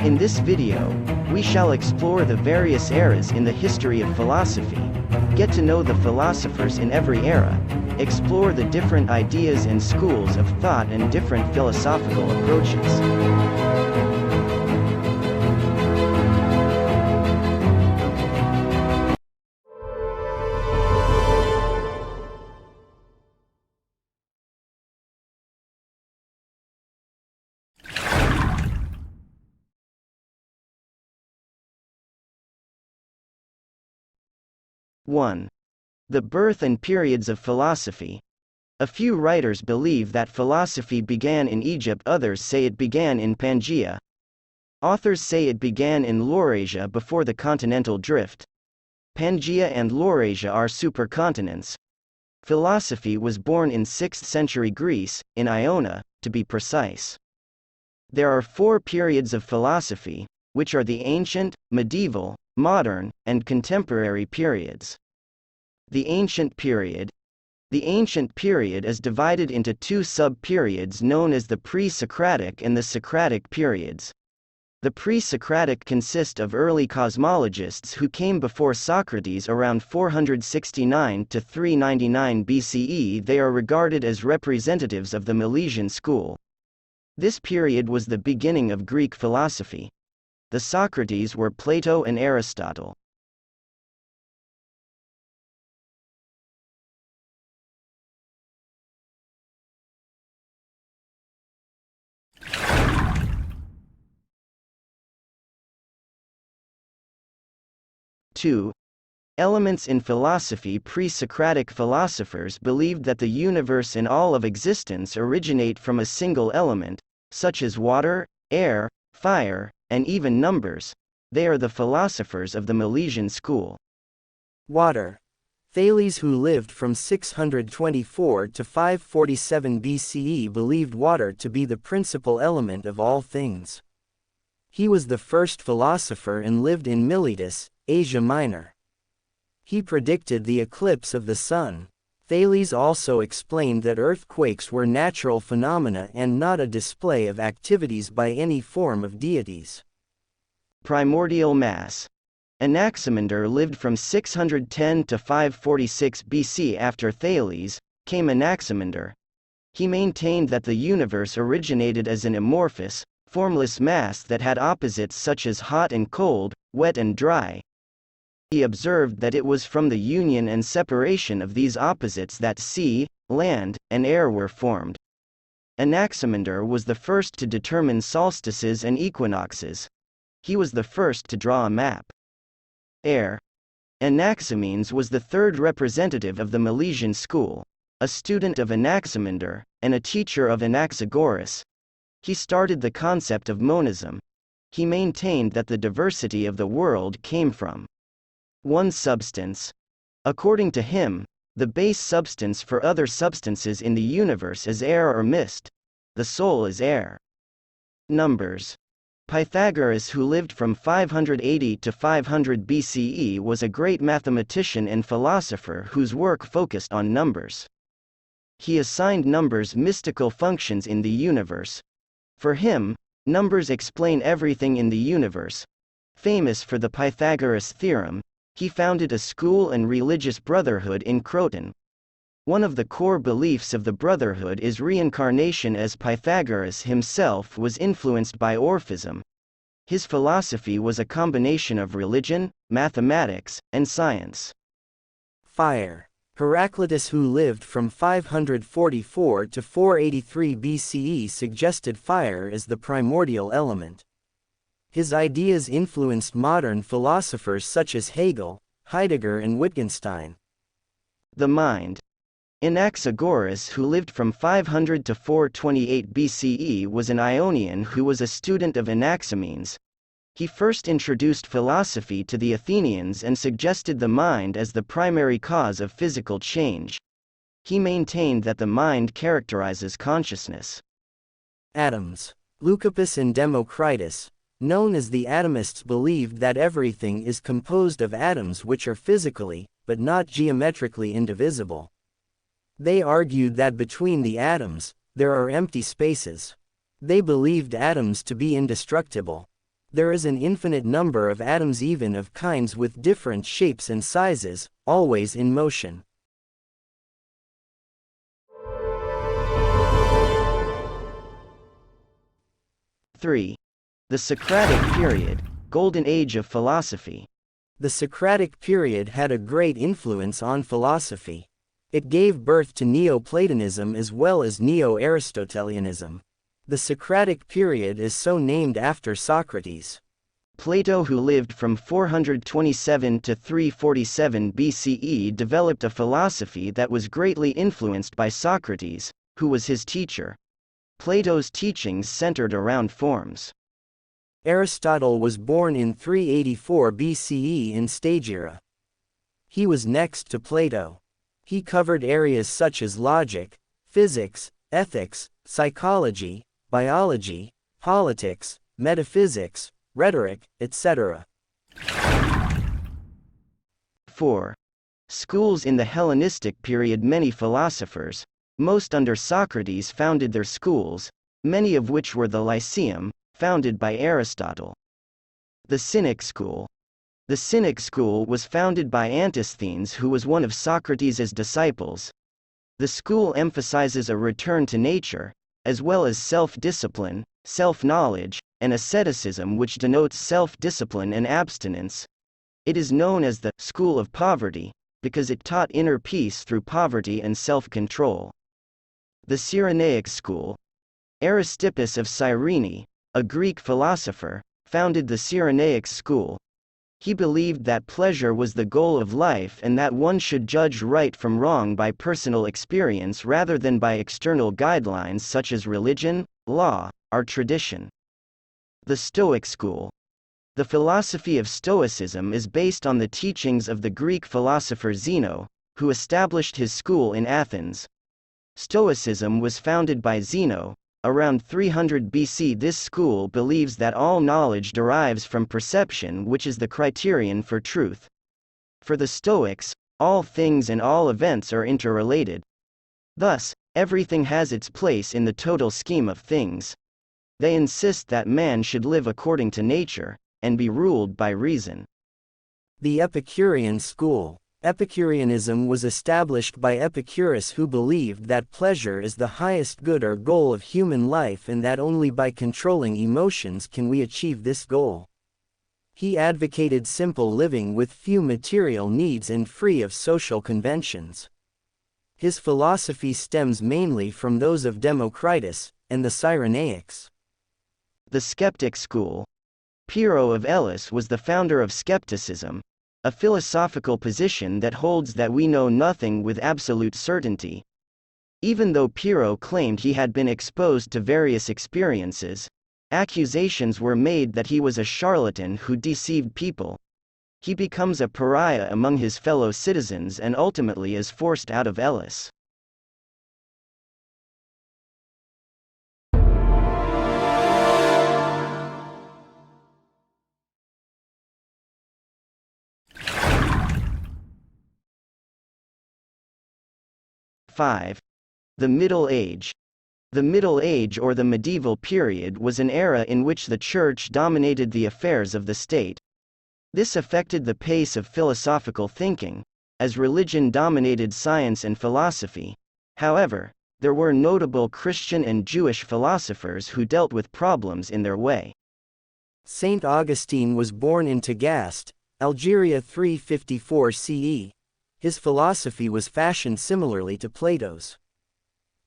In this video, we shall explore the various eras in the history of philosophy, get to know the philosophers in every era, explore the different ideas and schools of thought and different philosophical approaches. One. The birth and periods of philosophy. A few writers believe that philosophy began in Egypt, others say it began in Pangaea. Authors say it began in Laurasia before the continental drift. Pangaea and Laurasia are supercontinents. Philosophy was born in 6th century Greece, in Ionia, to be precise. There are 4 periods of philosophy, which are the ancient, medieval, modern, and contemporary periods. The ancient period. The ancient period is divided into 2 sub-periods known as the pre-Socratic and the Socratic periods. The pre-Socratic consist of early cosmologists who came before Socrates around 469 to 399 BCE. They are regarded as representatives of the Milesian school. This period was the beginning of Greek philosophy. The Socrates were Plato and Aristotle. Two. Elements in philosophy. Pre-Socratic philosophers believed that the universe and all of existence originate from a single element, such as water, air, fire, and even numbers. They are the philosophers of the Milesian school. Water. Thales, who lived from 624 to 547 BCE, believed water to be the principal element of all things. He was the first philosopher and lived in Miletus, Asia Minor. He predicted the eclipse of the sun. Thales also explained that earthquakes were natural phenomena and not a display of activities by any form of deities. Primordial mass. Anaximander lived from 610 to 546 BC. After Thales came Anaximander. He maintained that the universe originated as an amorphous, formless mass that had opposites such as hot and cold, wet and dry. He observed that it was from the union and separation of these opposites that sea, land, and air were formed. Anaximander was the first to determine solstices and equinoxes. He was the first to draw a map. Air. Anaximenes was the third representative of the Milesian school, a student of Anaximander, and a teacher of Anaxagoras. He started the concept of monism. He maintained that the diversity of the world came from one substance. According to him, the base substance for other substances in the universe is air or mist. The soul is air. Numbers. Pythagoras, who lived from 580 to 500 BCE, was a great mathematician and philosopher whose work focused on numbers. He assigned numbers mystical functions in the universe. For him, numbers explain everything in the universe. Famous for the Pythagoras theorem, he founded a school and religious brotherhood in Croton. One of the core beliefs of the brotherhood is reincarnation, as Pythagoras himself was influenced by Orphism. His philosophy was a combination of religion, mathematics, and science. Fire. Heraclitus, who lived from 544 to 483 BCE, suggested fire as the primordial element. His ideas influenced modern philosophers such as Hegel, Heidegger, and Wittgenstein. The mind. Anaxagoras, who lived from 500 to 428 BCE, was an Ionian who was a student of Anaximenes. He first introduced philosophy to the Athenians and suggested the mind as the primary cause of physical change. He maintained that the mind characterizes consciousness. Atoms. Leucippus and Democritus, known as the atomists, believed that everything is composed of atoms which are physically, but not geometrically, indivisible. They argued that between the atoms, there are empty spaces. They believed atoms to be indestructible. There is an infinite number of atoms, even of kinds with different shapes and sizes, always in motion. Three. The Socratic period, golden age of philosophy. The Socratic period had a great influence on philosophy. It gave birth to Neoplatonism as well as Neo-Aristotelianism. The Socratic period is so named after Socrates. Plato, who lived from 427 to 347 BCE, developed a philosophy that was greatly influenced by Socrates, who was his teacher. Plato's teachings centered around forms. Aristotle was born in 384 BCE in Stagira. He was next to Plato. He covered areas such as logic, physics, ethics, psychology, biology, politics, metaphysics, rhetoric, etc. 4. Schools in the Hellenistic period. Many philosophers, most under Socrates, founded their schools, many of which were the Lyceum, founded by Aristotle. The Cynic school. The Cynic school was founded by Antisthenes, who was one of Socrates' disciples. The school emphasizes a return to nature, as well as self-discipline, self-knowledge, and asceticism, which denotes self-discipline and abstinence. It is known as the school of poverty, because it taught inner peace through poverty and self-control. The Cyrenaic school. Aristippus of Cyrene, a Greek philosopher, founded the Cyrenaic school. He believed that pleasure was the goal of life and that one should judge right from wrong by personal experience rather than by external guidelines such as religion, law, or tradition. The Stoic school. The philosophy of Stoicism is based on the teachings of the Greek philosopher Zeno, who established his school in Athens. Stoicism was founded by Zeno, around 300 BC. This school believes that all knowledge derives from perception, which is the criterion for truth. For the Stoics, all things and all events are interrelated. Thus, everything has its place in the total scheme of things. They insist that man should live according to nature, and be ruled by reason. The Epicurean school. Epicureanism was established by Epicurus, who believed that pleasure is the highest good or goal of human life and that only by controlling emotions can we achieve this goal. He advocated simple living with few material needs and free of social conventions. His philosophy stems mainly from those of Democritus and the Cyrenaics. The Skeptic school. Pyrrho of Elis was the founder of skepticism, a philosophical position that holds that we know nothing with absolute certainty. Even though Pyrrho claimed he had been exposed to various experiences, accusations were made that he was a charlatan who deceived people. He becomes a pariah among his fellow citizens and ultimately is forced out of Elis. '5. The Middle Age. The Middle Age, or the medieval period, was an era in which the Church dominated the affairs of the state. This affected the pace of philosophical thinking, as religion dominated science and philosophy. However, there were notable Christian and Jewish philosophers who dealt with problems in their way. Saint Augustine was born in Tagaste, Algeria 354 CE. His philosophy was fashioned similarly to Plato's.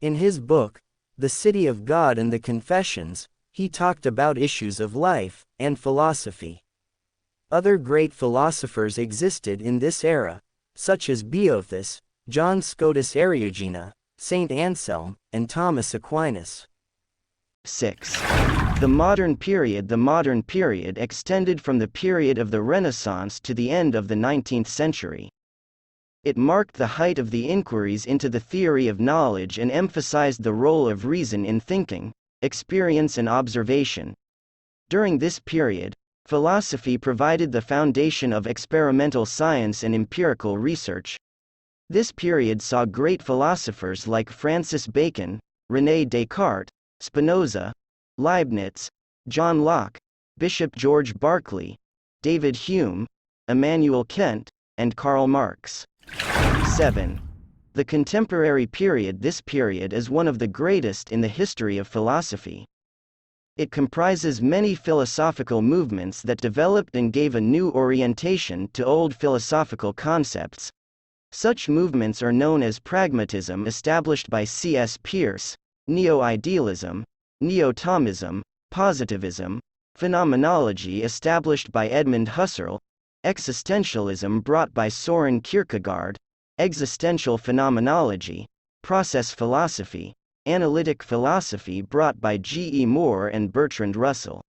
In his book, The City of God and the Confessions, he talked about issues of life and philosophy. Other great philosophers existed in this era, such as Boethius, John Scotus Eriugena, Saint Anselm, and Thomas Aquinas. 6. The Modern Period. The Modern Period extended from the period of the Renaissance to the end of the 19th century. It marked the height of the inquiries into the theory of knowledge and emphasized the role of reason in thinking, experience and observation. During this period, philosophy provided the foundation of experimental science and empirical research. This period saw great philosophers like Francis Bacon, René Descartes, Spinoza, Leibniz, John Locke, Bishop George Berkeley, David Hume, Immanuel Kant, and Karl Marx. 7. The contemporary period. This period is one of the greatest in the history of philosophy. It comprises many philosophical movements that developed and gave a new orientation to old philosophical concepts. Such movements are known as pragmatism, established by C.S. Peirce, neo-idealism, neo-Thomism, positivism, phenomenology established by Edmund Husserl, existentialism brought by Soren Kierkegaard, existential phenomenology, process philosophy, analytic philosophy brought by G. E. Moore and Bertrand Russell.